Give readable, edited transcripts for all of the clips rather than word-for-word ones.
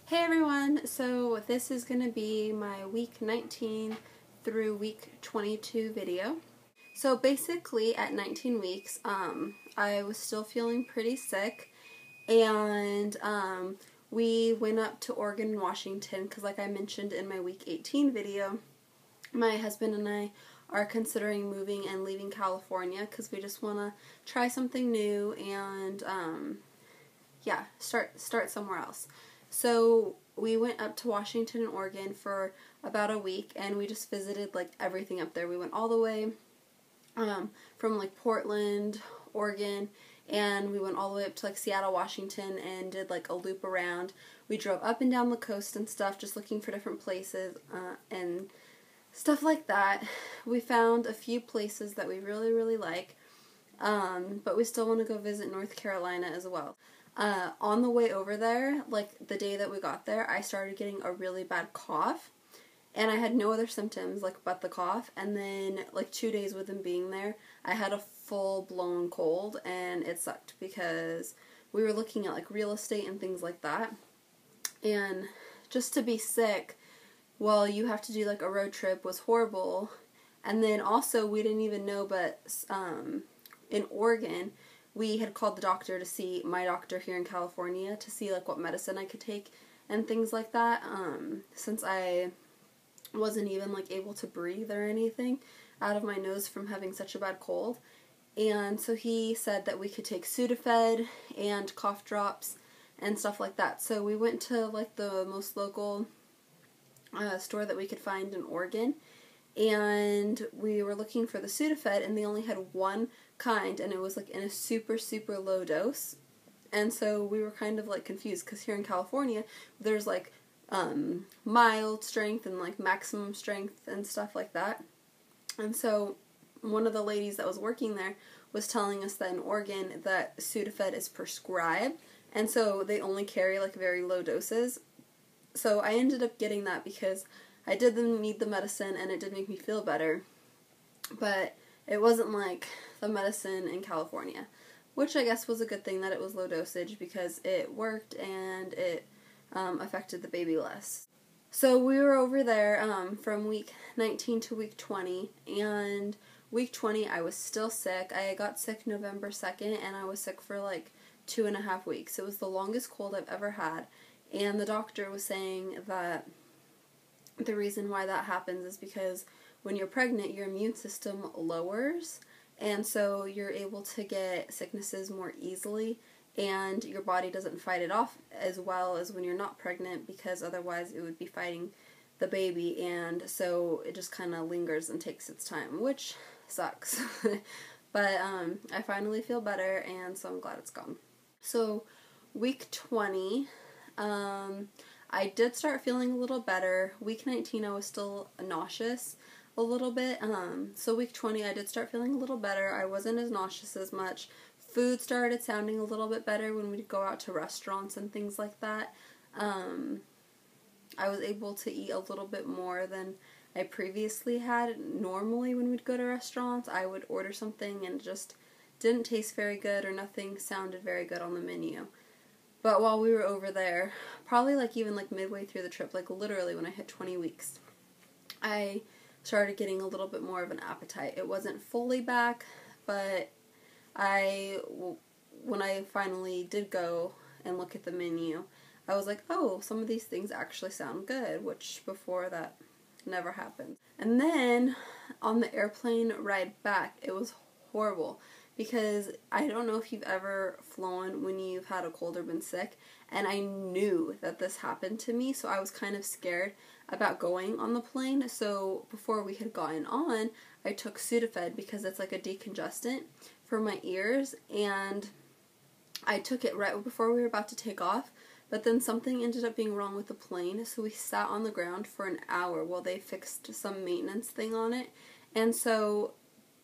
Hey everyone, so this is going to be my week 19 through week 22 video. So basically at 19 weeks, I was still feeling pretty sick, and we went up to Oregon and Washington because, like I mentioned in my week 18 video, my husband and I are considering moving and leaving California because we just want to try something new and start somewhere else. So we went up to Washington and Oregon for about a week, and we just visited like everything up there. We went all the way from like Portland, Oregon, and we went all the way up to like Seattle, Washington, and did like a loop around. We drove up and down the coast and stuff, just looking for different places and stuff like that. We found a few places that we really, really like, but we still want to go visit North Carolina as well. On the way over there, like the day that we got there, I started getting a really bad cough, and I had no other symptoms like but the cough, and then like 2 days with them being there, I had a full-blown cold, and it sucked because we were looking at like real estate and things like that, and just to be sick while you have to do like a road trip was horrible. And then also we didn't even know, but in Oregon, we had called the doctor to see my doctor here in California to see like what medicine I could take and things like that, since I wasn't even like able to breathe or anything out of my nose from having such a bad cold. And so he said that we could take Sudafed and cough drops and stuff like that. So we went to like the most local store that we could find in Oregon, and we were looking for the Sudafed, and they only had one kind, and it was like in a super, super low dose. And so we were kind of like confused because here in California there's like mild strength and like maximum strength and stuff like that. And so one of the ladies that was working there was telling us that in Oregon that Sudafed is prescribed, and so they only carry like very low doses. So I ended up getting that because I did need the medicine and it did make me feel better, but it wasn't like the medicine in California, which I guess was a good thing that it was low dosage because it worked and it affected the baby less. So we were over there from week 19 to week 20, and week 20 I was still sick. I got sick November 2nd, and I was sick for like 2.5 weeks. It was the longest cold I've ever had, and the doctor was saying that the reason why that happens is because when you're pregnant, your immune system lowers, and so you're able to get sicknesses more easily, and your body doesn't fight it off as well as when you're not pregnant, because otherwise it would be fighting the baby, and so it just kind of lingers and takes its time, which sucks. But I finally feel better, and so I'm glad it's gone. So week 20, I did start feeling a little better. Week 19 I was still nauseous a little bit. So week 20 I did start feeling a little better. I wasn't as nauseous as much. Food started sounding a little bit better when we'd go out to restaurants and things like that. I was able to eat a little bit more than I previously had. Normally when we'd go to restaurants, I would order something and it just didn't taste very good, or nothing sounded very good on the menu. But while we were over there, probably like even like midway through the trip, like literally when I hit 20 weeks, I started getting a little bit more of an appetite. It wasn't fully back, but when I finally did go and look at the menu, I was like, oh, some of these things actually sound good, which before that never happened. And then on the airplane ride back, it was horrible, because I don't know if you've ever flown when you've had a cold or been sick, and I knew that this happened to me, so I was kind of scared about going on the plane. So before we had gotten on, I took Sudafed because it's like a decongestant for my ears, and I took it right before we were about to take off, but then something ended up being wrong with the plane, so we sat on the ground for an hour while they fixed some maintenance thing on it. And so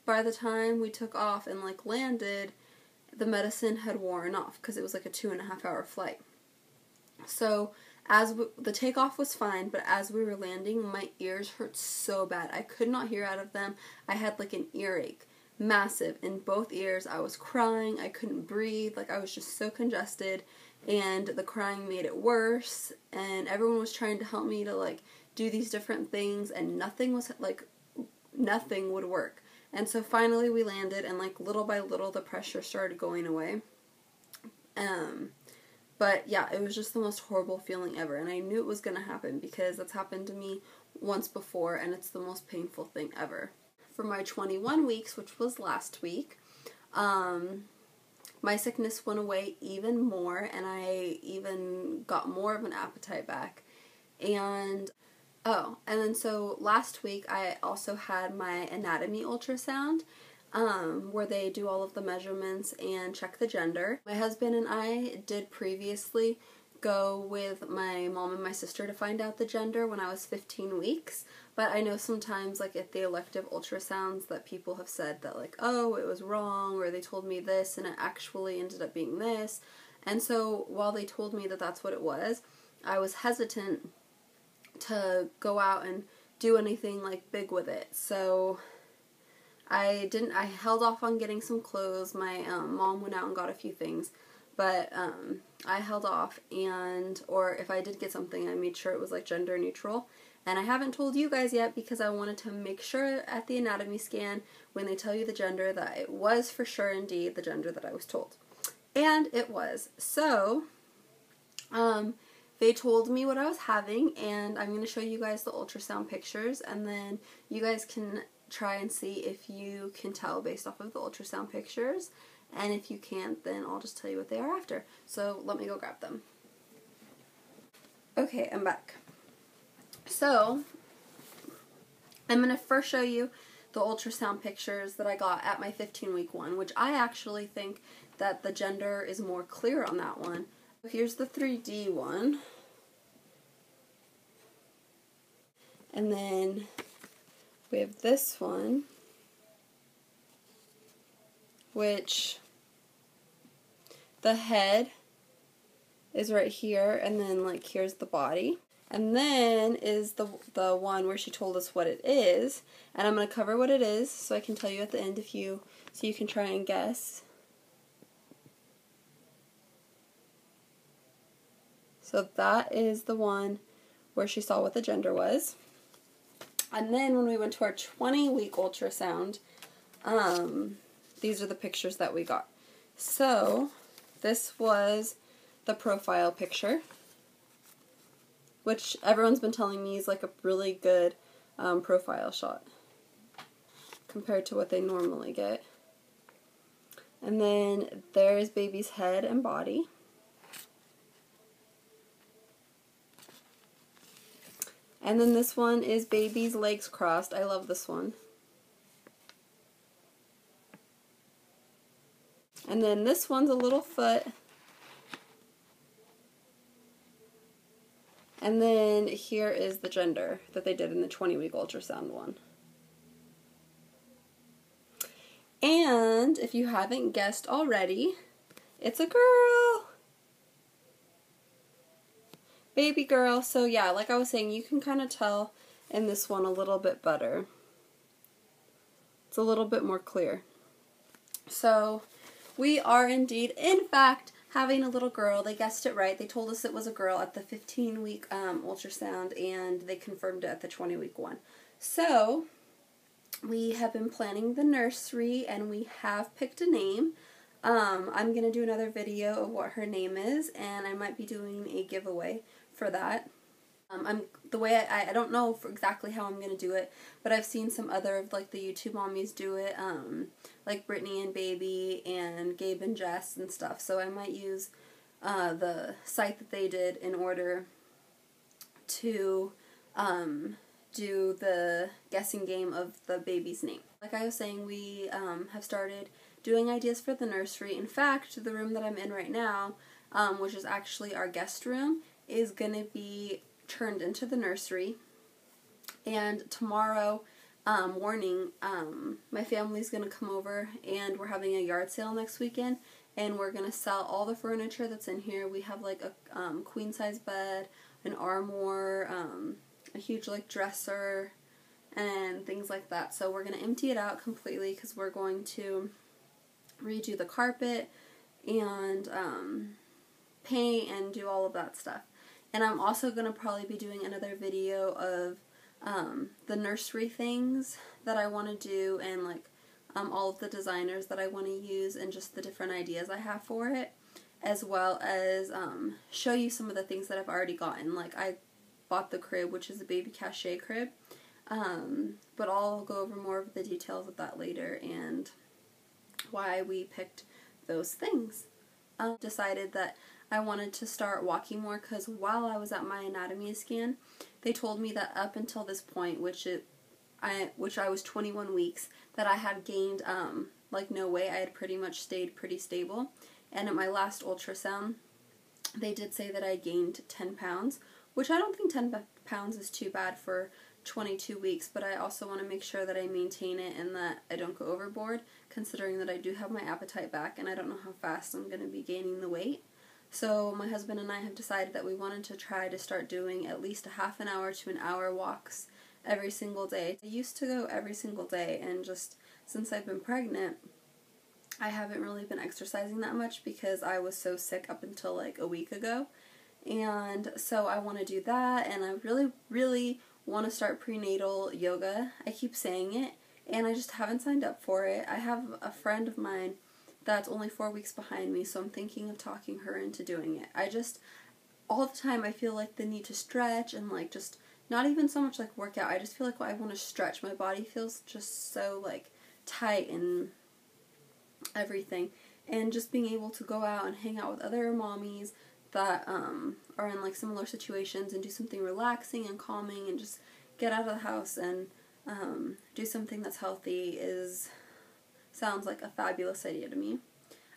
by the time we took off and like landed, the medicine had worn off because it was like a 2.5-hour flight. So the takeoff was fine, but as we were landing, my ears hurt so bad. I could not hear out of them. I had like an earache, massive, in both ears. I was crying. I couldn't breathe. Like I was just so congested, and the crying made it worse, and everyone was trying to help me to like do these different things, and nothing would work. And so finally we landed, and like little by little the pressure started going away. But yeah, it was just the most horrible feeling ever, and I knew it was going to happen because that's happened to me once before, and it's the most painful thing ever. For my 21 weeks, which was last week, my sickness went away even more, and I even got more of an appetite back. And then so last week I also had my anatomy ultrasound, where they do all of the measurements and check the gender. My husband and I did previously go with my mom and my sister to find out the gender when I was 15 weeks, but I know sometimes like at the elective ultrasounds that people have said that like, oh, it was wrong, or they told me this and it actually ended up being this. And so while they told me that that's what it was, I was hesitant to go out and do anything like big with it. So I held off on getting some clothes. My mom went out and got a few things, but I held off, or if I did get something, I made sure it was like gender neutral. And I haven't told you guys yet because I wanted to make sure at the anatomy scan, when they tell you the gender, that it was for sure indeed the gender that I was told. And it was. So, they told me what I was having, and I'm going to show you guys the ultrasound pictures, and then you guys can try and see if you can tell based off of the ultrasound pictures, and if you can't, then I'll just tell you what they are after. So let me go grab them. Okay, I'm back. So I'm going to first show you the ultrasound pictures that I got at my 15-week one, which I actually think that the gender is more clear on that one. Here's the 3D one, and then we have this one, which the head is right here, and then like here's the body. And then is the one where she told us what it is, and I'm going to cover what it is so I can tell you at the end so you can try and guess. So that is the one where she saw what the gender was. And then when we went to our 20-week ultrasound, these are the pictures that we got. So this was the profile picture, which everyone's been telling me is like a really good profile shot compared to what they normally get. And then there's baby's head and body. And then this one is baby's legs crossed. I love this one. And then this one's a little foot. And then here is the gender that they did in the 20-week ultrasound one. And if you haven't guessed already, it's a girl. Baby girl. So yeah, like I was saying, you can kind of tell in this one a little bit better. It's a little bit more clear. So we are indeed, in fact, having a little girl. They guessed it right. They told us it was a girl at the 15-week ultrasound, and they confirmed it at the 20-week one. So we have been planning the nursery, and we have picked a name. I'm going to do another video of what her name is, and I might be doing a giveaway for that. I don't know exactly how I'm going to do it, but I've seen some other of like the YouTube mommies do it, like Brittany and Baby and Gabe and Jess and stuff. So I might use the site that they did in order to do the guessing game of the baby's name. Like I was saying, we have started doing ideas for the nursery. In fact, the room that I'm in right now, which is actually our guest room, is going to be turned into the nursery. And tomorrow morning, my family's going to come over, and we're having a yard sale next weekend, and we're going to sell all the furniture that's in here. We have like a queen size bed, an armoire, a huge like dresser, and things like that. So we're going to empty it out completely because we're going to redo the carpet and paint and do all of that stuff. And I'm also going to probably be doing another video of the nursery things that I want to do, and like all of the designers that I want to use, and just the different ideas I have for it, as well as show you some of the things that I've already gotten. Like I bought the crib, which is a baby cachet crib, but I'll go over more of the details of that later and why we picked those things. Decided that I wanted to start walking more, because while I was at my anatomy scan, they told me that up until this point, which I was 21 weeks, that I had gained like no weight. I had pretty much stayed pretty stable. And at my last ultrasound, they did say that I gained 10 pounds, which I don't think 10 pounds is too bad for 22 weeks, but I also want to make sure that I maintain it and that I don't go overboard, considering that I do have my appetite back and I don't know how fast I'm going to be gaining the weight. So my husband and I have decided that we wanted to try to start doing at least a half an hour to an hour walks every single day. I used to go every single day, and just since I've been pregnant, I haven't really been exercising that much because I was so sick up until like a week ago. And so I want to do that, and I really, really want to start prenatal yoga. I keep saying it, and I just haven't signed up for it. I have a friend of mine that's only 4 weeks behind me, so I'm thinking of talking her into doing it. I just, all the time, I feel like the need to stretch and like just, not even so much like workout, I just feel like I want to stretch. My body feels just so like tight and everything. And just being able to go out and hang out with other mommies that are in like similar situations and do something relaxing and calming and just get out of the house and do something that's healthy sounds like a fabulous idea to me.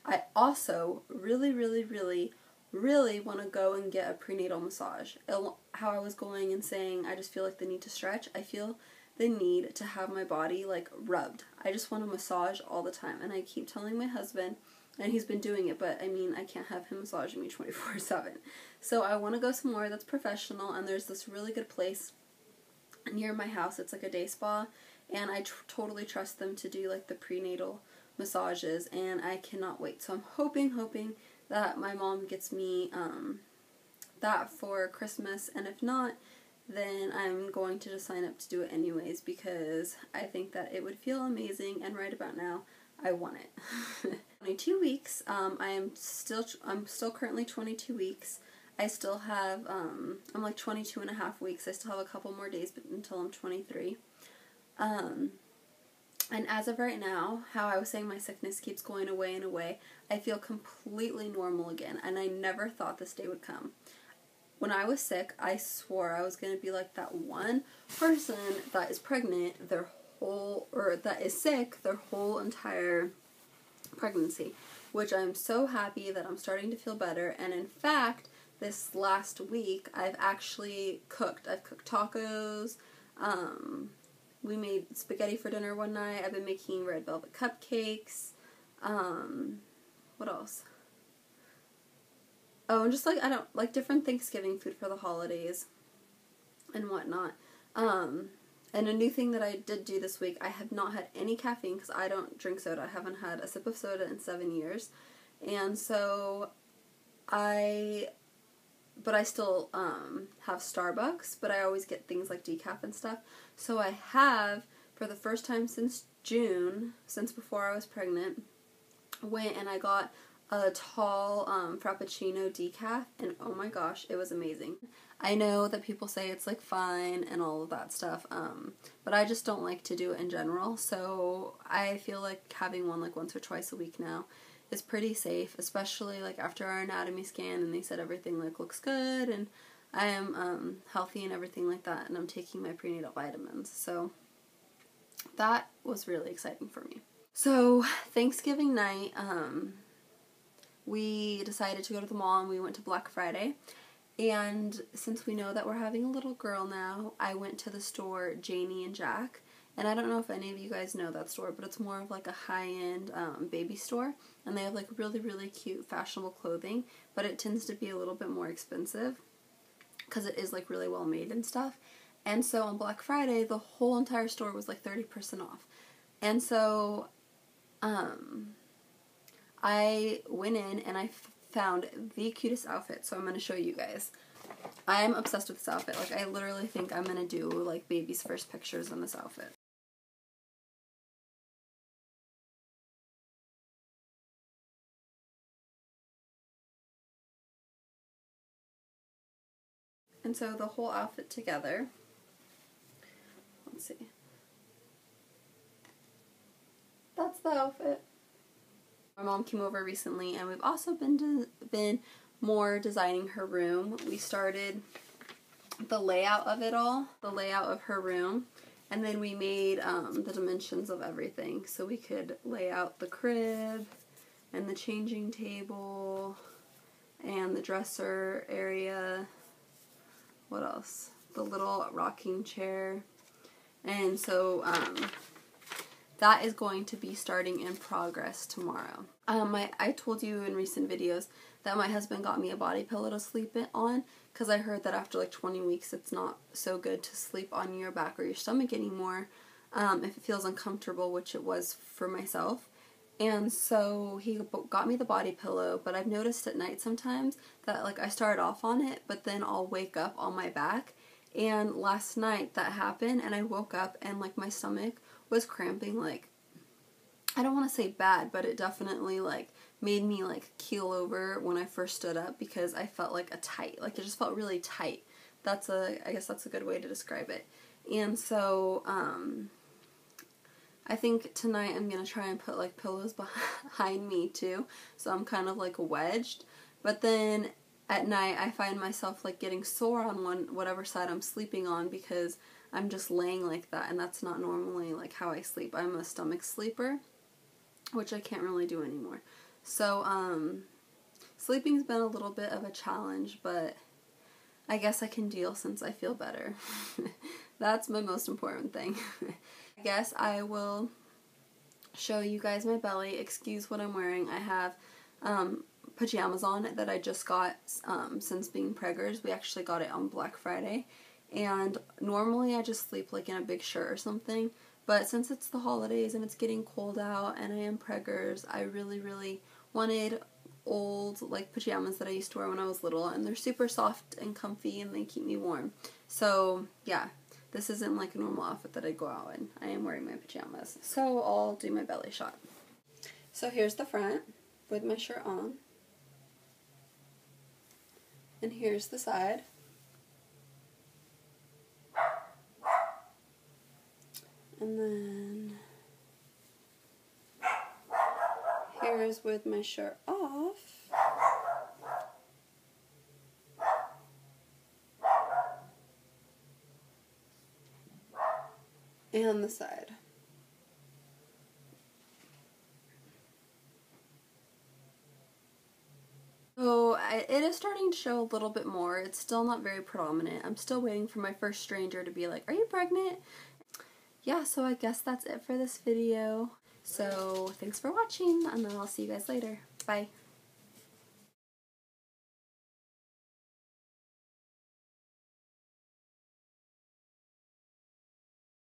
I also really, really, really, really want to go and get a prenatal massage. How I was going and saying I just feel like the need to stretch, I feel the need to have my body like rubbed. I just want to massage all the time, and I keep telling my husband, and he's been doing it, but I mean, I can't have him massaging me 24/7. So I want to go somewhere that's professional, and there's this really good place near my house. It's like a day spa, and I totally trust them to do like the prenatal massages, and I cannot wait. So I'm hoping that my mom gets me that for Christmas, and if not, then I'm going to just sign up to do it anyways, because I think that it would feel amazing, and right about now, I want it. 22 weeks, I'm still currently 22 weeks. I still have, I'm like 22 and a half weeks. I still have a couple more days until I'm 23. And as of right now, how I was saying my sickness keeps going away and away, I feel completely normal again, and I never thought this day would come. When I was sick, I swore I was going to be like that one person that is pregnant that is sick their whole entire pregnancy, which I'm so happy that I'm starting to feel better. And in fact, this last week, I've actually cooked. I've cooked tacos. We made spaghetti for dinner one night. I've been making red velvet cupcakes. What else? Oh, and just like different Thanksgiving food for the holidays and whatnot. And a new thing that I did do this week, I have not had any caffeine because I don't drink soda. I haven't had a sip of soda in 7 years. And so I still have Starbucks, but I always get things like decaf and stuff. So I have, for the first time since June, since before I was pregnant, went and I got a tall Frappuccino decaf, and oh my gosh, it was amazing. I know that people say it's like fine and all of that stuff, but I just don't like to do it in general, so I feel like having one like once or twice a week now is pretty safe, especially like after our anatomy scan and they said everything like looks good and I am healthy and everything like that, and I'm taking my prenatal vitamins, so that was really exciting for me. So Thanksgiving night, we decided to go to the mall and we went to Black Friday. And since we know that we're having a little girl now, I went to the store Janie and Jack. And I don't know if any of you guys know that store, but it's more of like a high-end baby store. And they have like really, really cute fashionable clothing, but it tends to be a little bit more expensive because it is like really well made and stuff. And so on Black Friday, the whole entire store was like 30% off. And so I went in and I found the cutest outfit, so I'm going to show you guys. I'm obsessed with this outfit. Like, I literally think I'm going to do, like, baby's first pictures in this outfit. And so the whole outfit together, let's see. That's the outfit. My mom came over recently, and we've also been more designing her room. We started the layout of it all, the layout of her room, and then we made the dimensions of everything, so we could lay out the crib and the changing table and the dresser area. What else? The little rocking chair. And so that is going to be starting in progress tomorrow. I told you in recent videos that my husband got me a body pillow to sleep on, because I heard that after like 20 weeks it's not so good to sleep on your back or your stomach anymore if it feels uncomfortable, which it was for myself. And so he got me the body pillow, but I've noticed at night sometimes that, like, I start off on it, but then I'll wake up on my back. And last night that happened, and I woke up and, like, my stomach was cramping, like, I don't want to say bad, but it definitely, like, made me, like, keel over when I first stood up, because I felt like it just felt really tight. I guess that's a good way to describe it. And so, I think tonight I'm going to try and put, like, pillows behind me, too, so I'm kind of, like, wedged. But then at night I find myself, like, getting sore on whatever side I'm sleeping on, because I'm just laying like that, and that's not normally, like, how I sleep. I'm a stomach sleeper, which I can't really do anymore. So, sleeping's been a little bit of a challenge, but I guess I can deal since I feel better. That's my most important thing. I guess I will show you guys my belly. Excuse what I'm wearing. I have pajamas on that I just got since being preggers. We actually got it on Black Friday. And normally I just sleep like in a big shirt or something. But since it's the holidays and it's getting cold out and I am preggers, I really, really wanted old, like, pajamas that I used to wear when I was little. And they're super soft and comfy and they keep me warm. So, yeah. This isn't like a normal outfit that I go out in. I am wearing my pajamas. So I'll do my belly shot. So here's the front with my shirt on. And here's the side. And then here's with my shirt off. And the side. So it is starting to show a little bit more. It's still not very predominant. I'm still waiting for my first stranger to be like, "Are you pregnant?" Yeah, so I guess that's it for this video. So thanks for watching, and then I'll see you guys later. Bye.